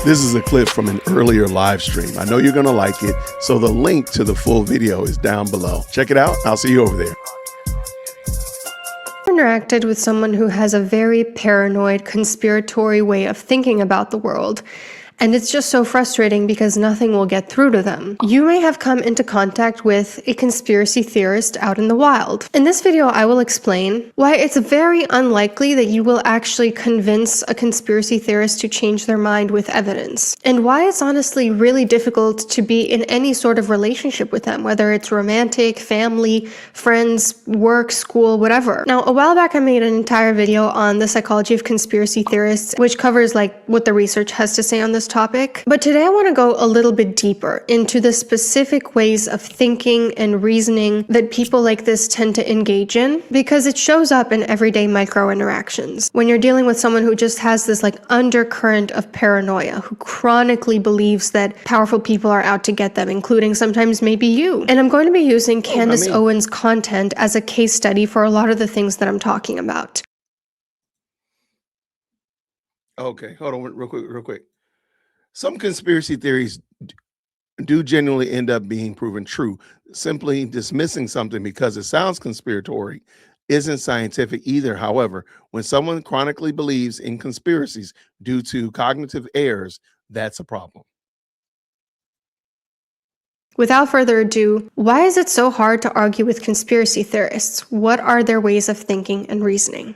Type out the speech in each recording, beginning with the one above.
This is a clip from an earlier live stream. I know you're going to like it, so the link to the full video is down below. Check it out. I'll see you over there. Interacted with someone who has a very paranoid, conspiratory way of thinking about the world. And it's just so frustrating because nothing will get through to them. You may have come into contact with a conspiracy theorist out in the wild. In this video, I will explain why it's very unlikely that you will actually convince a conspiracy theorist to change their mind with evidence, and why it's honestly really difficult to be in any sort of relationship with them, whether it's romantic, family, friends, work, school, whatever. Now, a while back, I made an entire video on the psychology of conspiracy theorists, which covers like what the research has to say on this topic. But today I want to go a little bit deeper into the specific ways of thinking and reasoning that people like this tend to engage in, because it shows up in everyday micro interactions. When you're dealing with someone who just has this like undercurrent of paranoia, who chronically believes that powerful people are out to get them, including sometimes maybe you. And I'm going to be using Candace Owens' content as a case study for a lot of the things that I'm talking about. Okay, hold on real quick. Some conspiracy theories do genuinely end up being proven true. Simply dismissing something because it sounds conspiratory isn't scientific either. However, when someone chronically believes in conspiracies due to cognitive errors, that's a problem. Without further ado, why is it so hard to argue with conspiracy theorists? What are their ways of thinking and reasoning?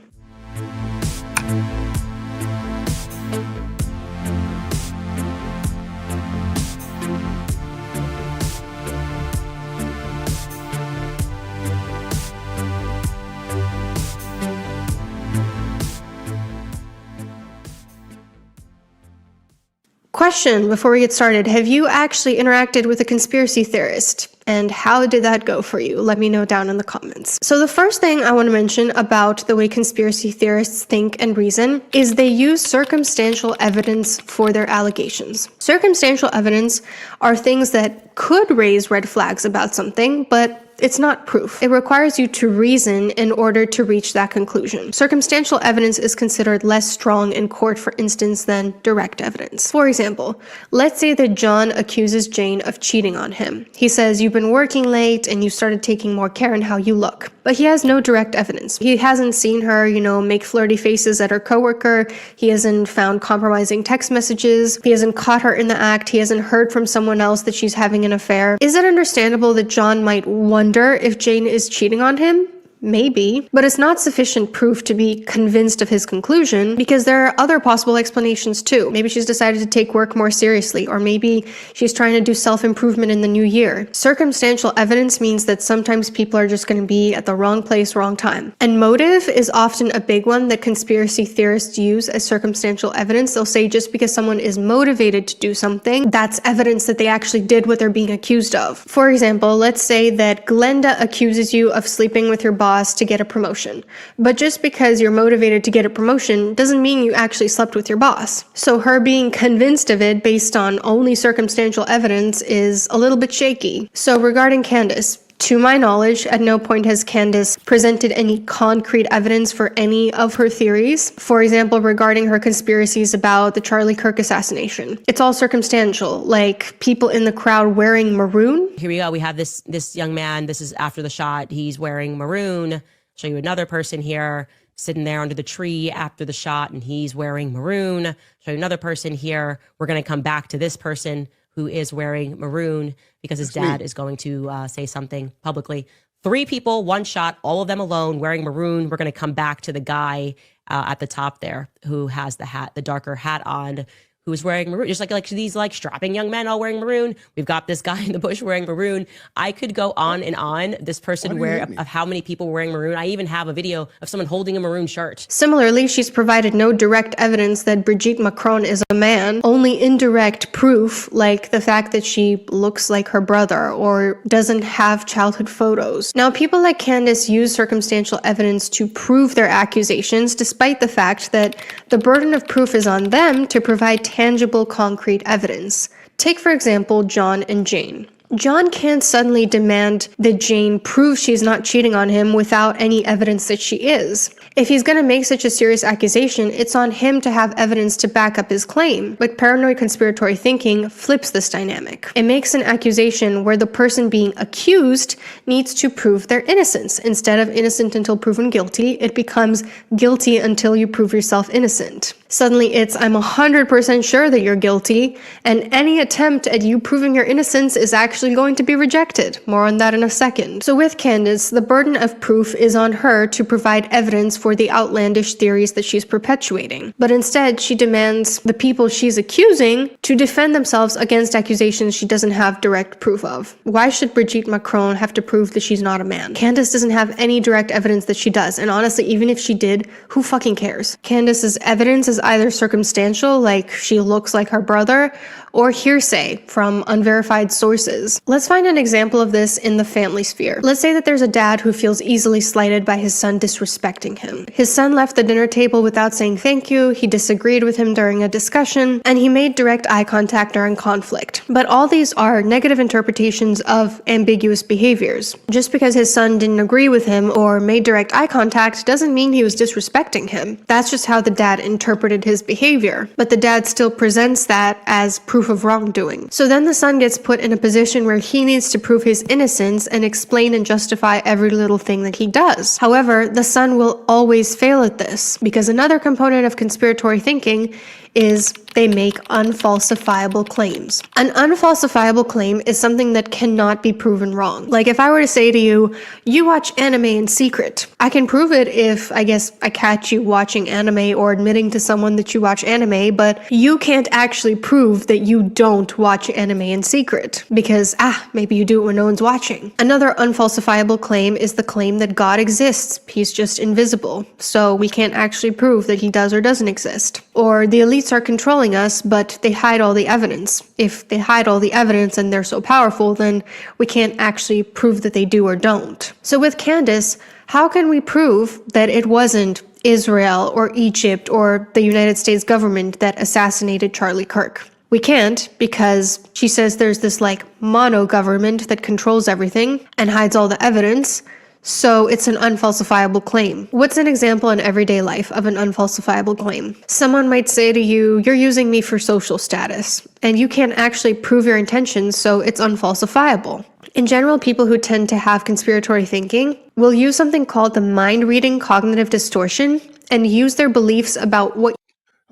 Question before we get started: have you actually interacted with a conspiracy theorist? And how did that go for you? Let me know down in the comments. So the first thing I want to mention about the way conspiracy theorists think and reason is they use circumstantial evidence for their allegations. Circumstantial evidence are things that could raise red flags about something, but it's not proof. It requires you to reason in order to reach that conclusion. Circumstantial evidence is considered less strong in court, for instance, than direct evidence. For example, let's say that John accuses Jane of cheating on him. He says, "You've been working late and you started taking more care in how you look." But he has no direct evidence. He hasn't seen her, make flirty faces at her coworker. He hasn't found compromising text messages. He hasn't caught her in the act. He hasn't heard from someone else that she's having an affair. Is it understandable that John might wonder if Jane is cheating on him? Maybe, but it's not sufficient proof to be convinced of his conclusion, because there are other possible explanations too. Maybe she's decided to take work more seriously, or maybe she's trying to do self-improvement in the new year. Circumstantial evidence means that sometimes people are just going to be at the wrong place, wrong time. And motive is often a big one that conspiracy theorists use as circumstantial evidence. They'll say just because someone is motivated to do something, that's evidence that they actually did what they're being accused of. For example, let's say that Glenda accuses you of sleeping with your boss to get a promotion. But just because you're motivated to get a promotion doesn't mean you actually slept with your boss. So her being convinced of it based on only circumstantial evidence is a little bit shaky. So regarding Candace, to my knowledge, at no point has Candace presented any concrete evidence for any of her theories. For example, regarding her conspiracies about the Charlie Kirk assassination. It's all circumstantial, like people in the crowd wearing maroon. Here we go. We have this young man. This is after the shot. He's wearing maroon. Show you another person here sitting there under the tree after the shot, and he's wearing maroon. Show you another person here. We're going to come back to this person who is wearing maroon because his dad is going to say something publicly. 3 people, 1 shot, all of them alone, wearing maroon. We're going to come back to the guy at the top there who has the hat, the darker hat on, who is wearing maroon. Just like these strapping young men all wearing maroon. We've got this guy in the bush wearing maroon. I could go on and on. This person of how many people were wearing maroon. I even have a video of someone holding a maroon shirt. Similarly, she's provided no direct evidence that Brigitte Macron is a man, only indirect proof, like the fact that she looks like her brother or doesn't have childhood photos. Now, people like Candace use circumstantial evidence to prove their accusations, despite the fact that the burden of proof is on them to provide tangible, concrete evidence. Take, for example, John and Jane. John can't suddenly demand that Jane prove she's not cheating on him without any evidence that she is. If he's gonna make such a serious accusation, it's on him to have evidence to back up his claim. But paranoid conspiratory thinking flips this dynamic. It makes an accusation where the person being accused needs to prove their innocence. Instead of innocent until proven guilty, it becomes guilty until you prove yourself innocent. Suddenly it's, I'm 100% sure that you're guilty, and any attempt at you proving your innocence is actually going to be rejected. More on that in a second. So with Candace, the burden of proof is on her to provide evidence for the outlandish theories that she's perpetuating. But instead, she demands the people she's accusing to defend themselves against accusations she doesn't have direct proof of. Why should Brigitte Macron have to prove that she's not a man? Candace doesn't have any direct evidence that she does, and honestly, even if she did, who fucking cares? Candace's evidence is either circumstantial, like she looks like her brother, or hearsay from unverified sources. Let's find an example of this in the family sphere. Let's say that there's a dad who feels easily slighted by his son disrespecting him. His son left the dinner table without saying thank you, he disagreed with him during a discussion, and he made direct eye contact during conflict. But all these are negative interpretations of ambiguous behaviors. Just because his son didn't agree with him or made direct eye contact doesn't mean he was disrespecting him. That's just how the dad interpreted his behavior. But the dad still presents that as proof of wrongdoing. So then the son gets put in a position where he needs to prove his innocence and explain and justify every little thing that he does. However, the son will always fail at this because another component of conspiratory thinking is they make unfalsifiable claims. An unfalsifiable claim is something that cannot be proven wrong. Like if I were to say to you, you watch anime in secret, I can prove it if, I guess, I catch you watching anime or admitting to someone that you watch anime, but you can't actually prove that you don't watch anime in secret because, maybe you do it when no one's watching. Another unfalsifiable claim is the claim that God exists. He's just invisible, so we can't actually prove that he does or doesn't exist. Or the elites are controlling us, but they hide all the evidence. If they hide all the evidence and they're so powerful, then we can't actually prove that they do or don't. So with Candace, how can we prove that it wasn't Israel or Egypt or the United States government that assassinated Charlie Kirk? We can't because she says there's this mono government that controls everything and hides all the evidence. So it's an unfalsifiable claim. What's an example in everyday life of an unfalsifiable claim? Someone might say to you, you're using me for social status, and you can't actually prove your intentions, so it's unfalsifiable. In general, people who tend to have conspiratory thinking will use something called the mind-reading cognitive distortion and use their beliefs about what...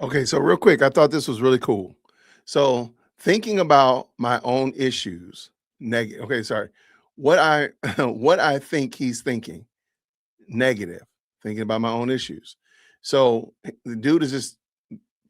Okay, so real quick, I thought this was really cool. So thinking about my own issues, what I think he's thinking, negative, thinking about my own issues. So the dude is just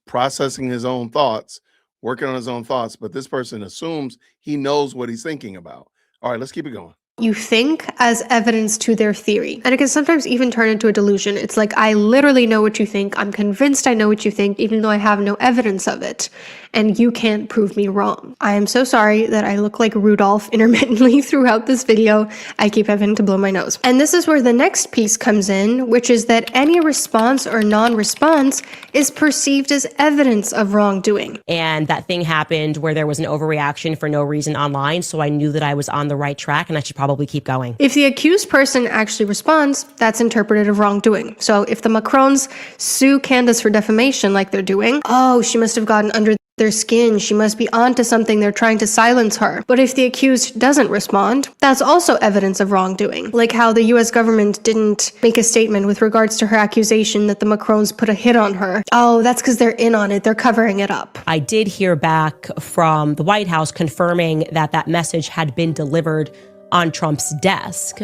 processing his own thoughts, working on his own thoughts, but this person assumes he knows what he's thinking about. All right, let's keep it going. You think as evidence to their theory. And it can sometimes even turn into a delusion. It's like, I literally know what you think. I'm convinced I know what you think, even though I have no evidence of it. And you can't prove me wrong. I am so sorry that I look like Rudolph intermittently throughout this video. I keep having to blow my nose. And this is where the next piece comes in, which is that any response or non-response is perceived as evidence of wrongdoing. And that thing happened where there was an overreaction for no reason online, so I knew that I was on the right track and I should probably keep going. If the accused person actually responds, that's interpreted of wrongdoing. So if the Macrons sue Candace for defamation like they're doing, oh, she must have gotten under their skin, she must be onto something, they're trying to silence her. But if the accused doesn't respond, that's also evidence of wrongdoing. Like how the US government didn't make a statement with regards to her accusation that the Macrons put a hit on her. Oh, that's because they're in on it, they're covering it up. I did hear back from the White House confirming that that message had been delivered on Trump's desk,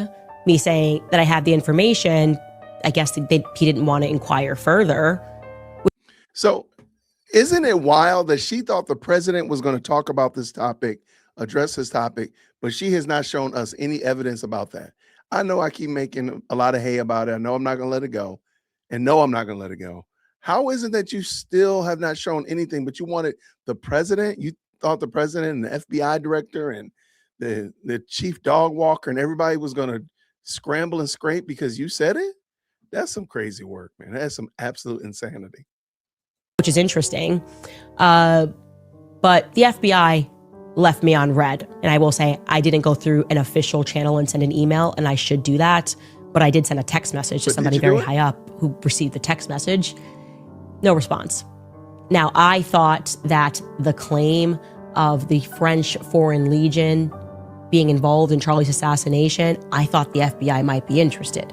me saying that I had the information. I guess he didn't want to inquire further. So isn't it wild that she thought the president was going to talk about this topic, address this topic, but she has not shown us any evidence about that? I know I keep making a lot of hay about it. I know I'm not going to let it go. And no, I'm not going to let it go. How is it that you still have not shown anything, but you wanted the president? You thought the president and the FBI director and the chief dog walker and everybody was going to scramble and scrape because you said it? That's some crazy work, man. That's some absolute insanity. Which is interesting. But the FBI left me on red. And I will say I didn't go through an official channel and send an email, and I should do that. But I did send a text message to somebody very high up who received the text message. No response. Now, I thought that the claim of the French Foreign Legion being involved in Charlie's assassination, I thought the FBI might be interested.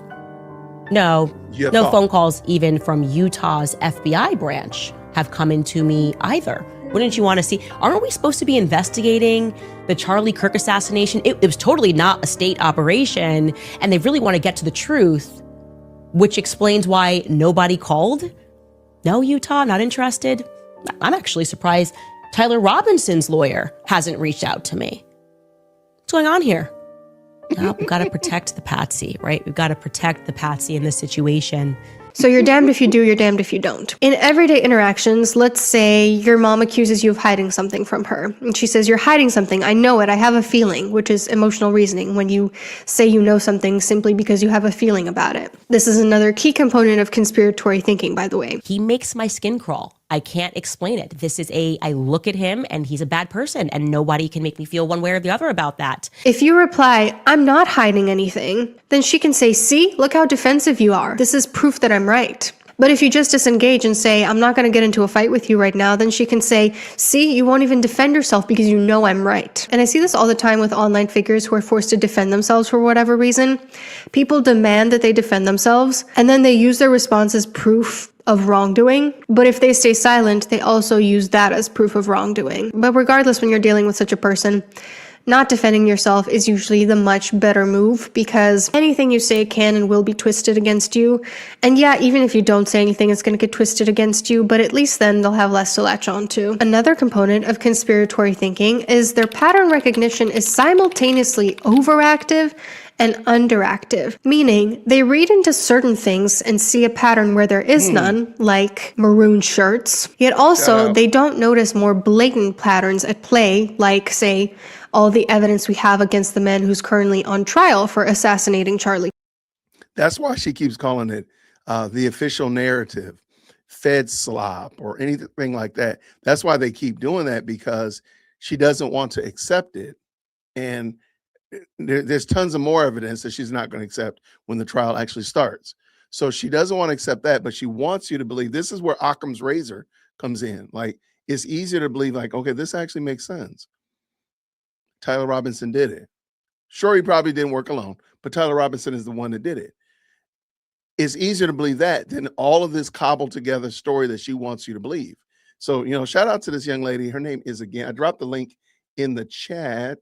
No phone calls even from Utah's FBI branch have come into me either. Wouldn't you want to see? Aren't we supposed to be investigating the Charlie Kirk assassination? It was totally not a state operation, and they really want to get to the truth, which explains why nobody called. No, Utah, not interested. I'm actually surprised Tyler Robinson's lawyer hasn't reached out to me. What's going on here? No, we've got to protect the patsy, right? We've got to protect the patsy in this situation. So you're damned if you do, you're damned if you don't. In everyday interactions, let's say your mom accuses you of hiding something from her. And she says, you're hiding something. I know it. I have a feeling, which is emotional reasoning when you say you know something simply because you have a feeling about it. This is another key component of conspiratory thinking, by the way. He makes my skin crawl. I can't explain it. I look at him and he's a bad person, and nobody can make me feel one way or the other about that. If you reply, I'm not hiding anything, then she can say, see, look how defensive you are. This is proof that I'm right. But if you just disengage and say, I'm not going to get into a fight with you right now, then she can say, see, you won't even defend yourself because you know I'm right. And I see this all the time with online figures who are forced to defend themselves for whatever reason. People demand that they defend themselves, and then they use their response as proof of wrongdoing. But if they stay silent, they also use that as proof of wrongdoing. But regardless, when you're dealing with such a person, not defending yourself is usually the much better move, because anything you say can and will be twisted against you. And yeah, even if you don't say anything, it's going to get twisted against you, but at least then they'll have less to latch on to. Another component of conspiratory thinking is their pattern recognition is simultaneously overactive and underactive, meaning they read into certain things and see a pattern where there is none, like maroon shirts, yet also they don't notice more blatant patterns at play, like, say, all the evidence we have against the man who's currently on trial for assassinating Charlie. That's why she keeps calling it the official narrative, Fed slop, or anything like that. That's why they keep doing that, because she doesn't want to accept it. And there's tons of more evidence that she's not going to accept when the trial actually starts. So she doesn't want to accept that, but she wants you to believe. This is where Occam's razor comes in. Like, it's easier to believe, like, okay, this actually makes sense. Tyler Robinson did it. Sure, he probably didn't work alone, but Tyler Robinson is the one that did it. It's easier to believe that than all of this cobbled together story that she wants you to believe. So, shout out to this young lady. Her name is, again, I dropped the link in the chat.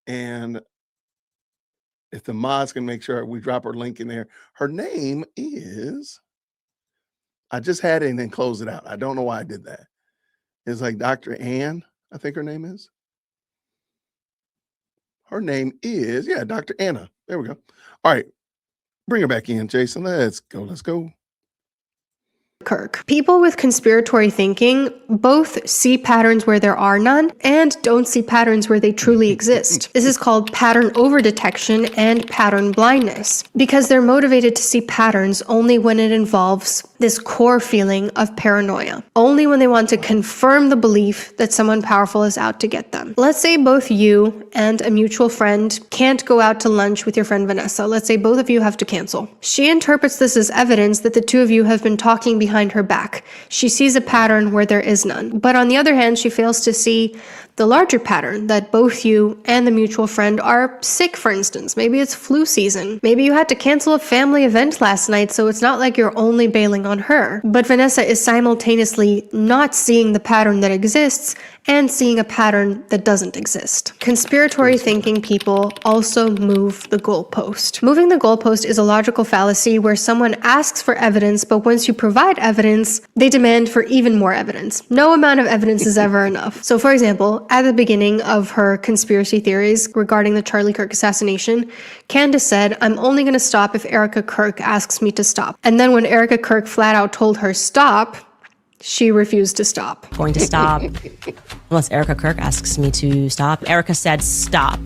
And if the mods can make sure we drop her link in there, her name is, I just had it and then closed it out. I don't know why I did that. It's like Dr. Ann, I think her name is. Her name is, Dr. Anna. There we go. All right. Bring her back in, Jason. Let's go. Kirk. People with conspiratory thinking both see patterns where there are none and don't see patterns where they truly exist. This is called pattern overdetection and pattern blindness, because they're motivated to see patterns only when it involves this core feeling of paranoia, only when they want to confirm the belief that someone powerful is out to get them. Let's say both you and a mutual friend can't go out to lunch with your friend Vanessa. Let's say both of you have to cancel. She interprets this as evidence that the two of you have been talking behind her back. She sees a pattern where there is none. But on the other hand, she fails to see the larger pattern that both you and the mutual friend are sick, for instance. Maybe it's flu season. Maybe you had to cancel a family event last night, so it's not like you're only bailing on her. But Vanessa is simultaneously not seeing the pattern that exists and seeing a pattern that doesn't exist. Conspiratory thinking people also move the goalpost. Moving the goalpost is a logical fallacy where someone asks for evidence, but once you provide evidence, they demand for even more evidence. No amount of evidence is ever enough. So for example, at the beginning of her conspiracy theories regarding the Charlie Kirk assassination, Candace said, I'm only going to stop if Erica Kirk asks me to stop. And then when Erica Kirk flat out told her stop, she refused to stop. Going to stop unless Erica Kirk asks me to stop. Erica said stop.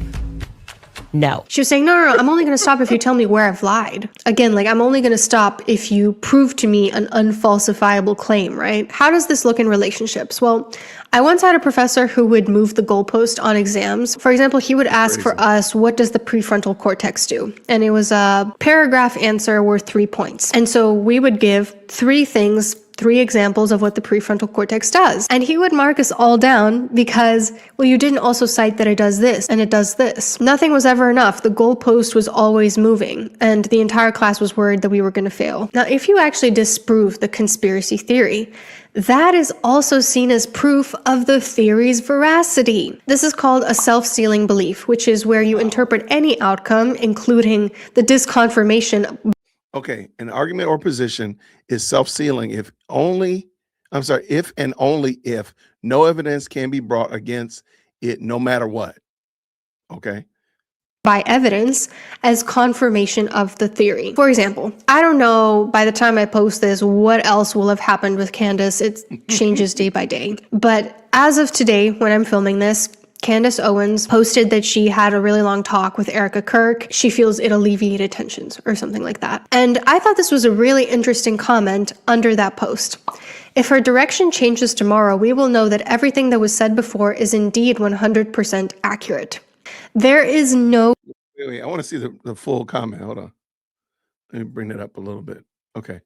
No. She was saying, no, I'm only going to stop if you tell me where I've lied. Again, like, I'm only going to stop if you prove to me an unfalsifiable claim, right? How does this look in relationships? Well, I once had a professor who would move the goalpost on exams. For example, he would ask for us, what does the prefrontal cortex do? And it was a paragraph answer worth 3 points. And so we would give 3 things, 3 examples of what the prefrontal cortex does. And he would mark us all down because, well, you didn't also cite that it does this and it does this. Nothing was ever enough. The goalpost was always moving, and the entire class was worried that we were going to fail. Now, if you actually disprove the conspiracy theory, that is also seen as proof of the theory's veracity. This is called a self-sealing belief, which is where you interpret any outcome, including the disconfirmation. Okay, an argument or position is self-sealing if and only if no evidence can be brought against it, no matter what. Okay. By evidence as confirmation of the theory. For example, I don't know by the time I post this what else will have happened with Candace. It changes day by day. But as of today, when I'm filming this, Candace Owens posted that she had a really long talk with Erica Kirk. She feels it alleviated tensions or something like that. And I thought this was a really interesting comment under that post. If her direction changes tomorrow, we will know that everything that was said before is indeed 100% accurate. There is no... Wait, I want to see the full comment. Hold on. Let me bring that up a little bit. Okay.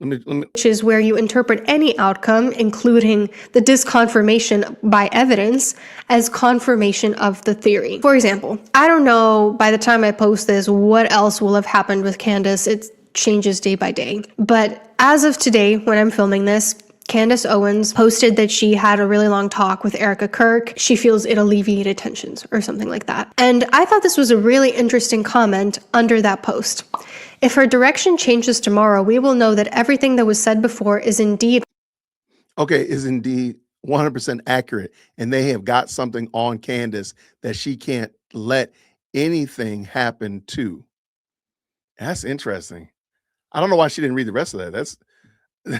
Let me. Which is where you interpret any outcome, including the disconfirmation by evidence, as confirmation of the theory. For example, I don't know by the time I post this what else will have happened with Candace. It changes day by day. But as of today, when I'm filming this, Candace Owens posted that she had a really long talk with Erica Kirk. She feels it alleviated tensions or something like that. And I thought this was a really interesting comment under that post. If her direction changes tomorrow, we will know that everything that was said before is indeed 100% accurate. And they have got something on Candace that she can't let anything happen to. That's interesting. I don't know why she didn't read the rest of that.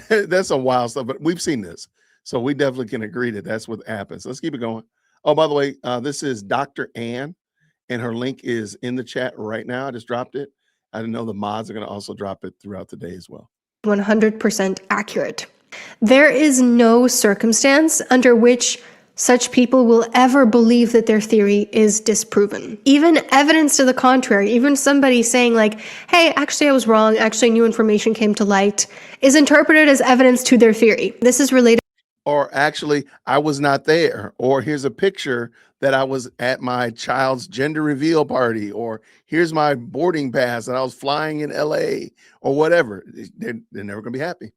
That's some wild stuff, but we've seen this. So we definitely can agree that that's what happens. Let's keep it going. Oh, by the way, this is Dr. Ann, and her link is in the chat right now. I just dropped it. I didn't know the mods are going to also drop it throughout the day as well. 100% accurate. There is no circumstance under which such people will ever believe that their theory is disproven. Even evidence to the contrary, even somebody saying like, hey, actually I was wrong, actually new information came to light, is interpreted as evidence to their theory. This is related. Or actually, I was not there. Or here's a picture that I was at my child's gender reveal party. Or here's my boarding pass that I was flying in LA or whatever. They're never going to be happy.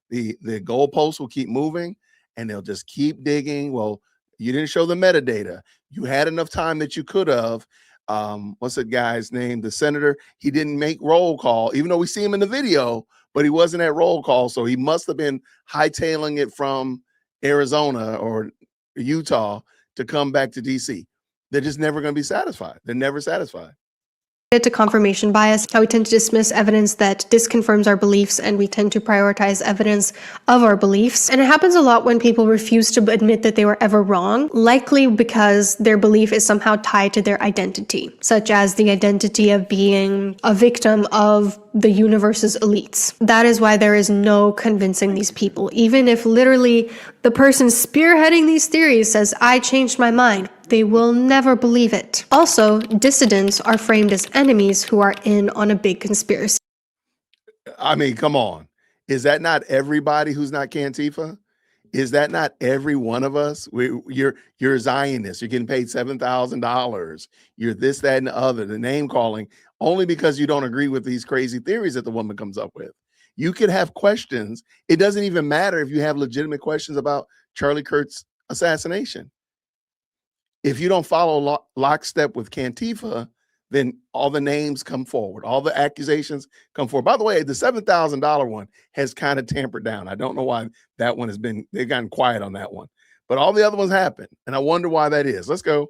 The goalposts will keep moving and they'll just keep digging. Well, you didn't show the metadata. You had enough time that you could have. What's that guy's name? The senator. He didn't make roll call, even though we see him in the video, but he wasn't at roll call. So he must have been hightailing it from Arizona or Utah to come back to DC. They're just never going to be satisfied. They're never satisfied. To confirmation bias, how we tend to dismiss evidence that disconfirms our beliefs, and we tend to prioritize evidence of our beliefs. And it happens a lot when people refuse to admit that they were ever wrong, likely because their belief is somehow tied to their identity, such as the identity of being a victim of the universe's elites. That is why there is no convincing these people. Even if literally the person spearheading these theories says, I changed my mind, they will never believe it. Also, dissidents are framed as enemies who are in on a big conspiracy. I mean, come on. Is that not everybody who's not Cantifa? Is that not every one of us? You're a Zionist. You're getting paid $7,000. You're this, that, and the other. The name calling only because you don't agree with these crazy theories that the woman comes up with. You could have questions. It doesn't even matter if you have legitimate questions about Charlie Kirk's assassination. If you don't follow lockstep with Cantifa, then all the names come forward. All the accusations come forward. By the way, the $7,000 one has kind of tampered down. I don't know why that one they've gotten quiet on that one. But all the other ones happen. And I wonder why that is. Let's go.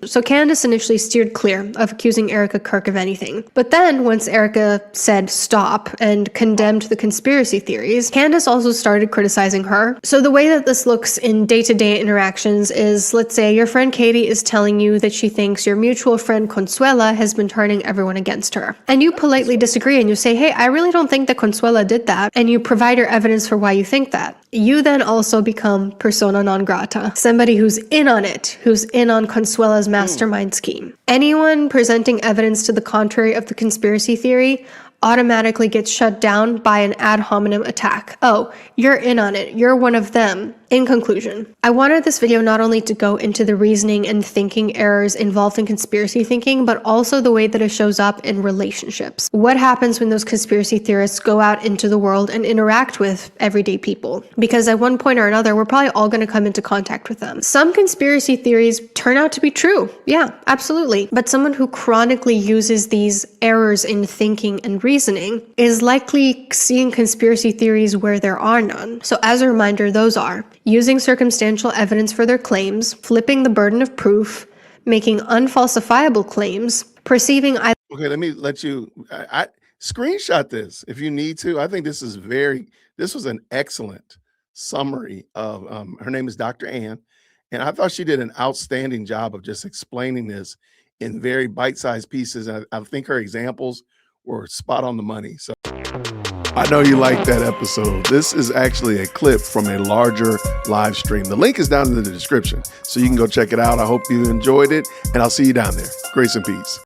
So Candace initially steered clear of accusing Erica Kirk of anything. But then, once Erica said stop and condemned the conspiracy theories, Candace also started criticizing her. So the way that this looks in day-to-day interactions is, let's say your friend Katie is telling you that she thinks your mutual friend Consuela has been turning everyone against her. And you politely disagree and you say, hey, I really don't think that Consuela did that. And you provide your evidence for why you think that. You then also become persona non grata, somebody who's in on it, who's in on Consuela's mastermind scheme. Anyone presenting evidence to the contrary of the conspiracy theory automatically gets shut down by an ad hominem attack. Oh, you're in on it. You're one of them. In conclusion, I wanted this video not only to go into the reasoning and thinking errors involved in conspiracy thinking, but also the way that it shows up in relationships. What happens when those conspiracy theorists go out into the world and interact with everyday people? Because at one point or another, we're probably all going to come into contact with them. Some conspiracy theories turn out to be true. Yeah, absolutely. But someone who chronically uses these errors in thinking and reasoning is likely seeing conspiracy theories where there are none. So as a reminder, those are using circumstantial evidence for their claims, flipping the burden of proof, making unfalsifiable claims, perceiving either. Okay, let me let you I screenshot this if you need to. I think this was an excellent summary of her name is Dr. Ann, and I thought she did an outstanding job of just explaining this in very bite-sized pieces. And I think her examples were spot on the money. So I know you liked that episode. This is actually a clip from a larger live stream. The link is down in the description, so you can go check it out. I hope you enjoyed it, and I'll see you down there. Grace and peace.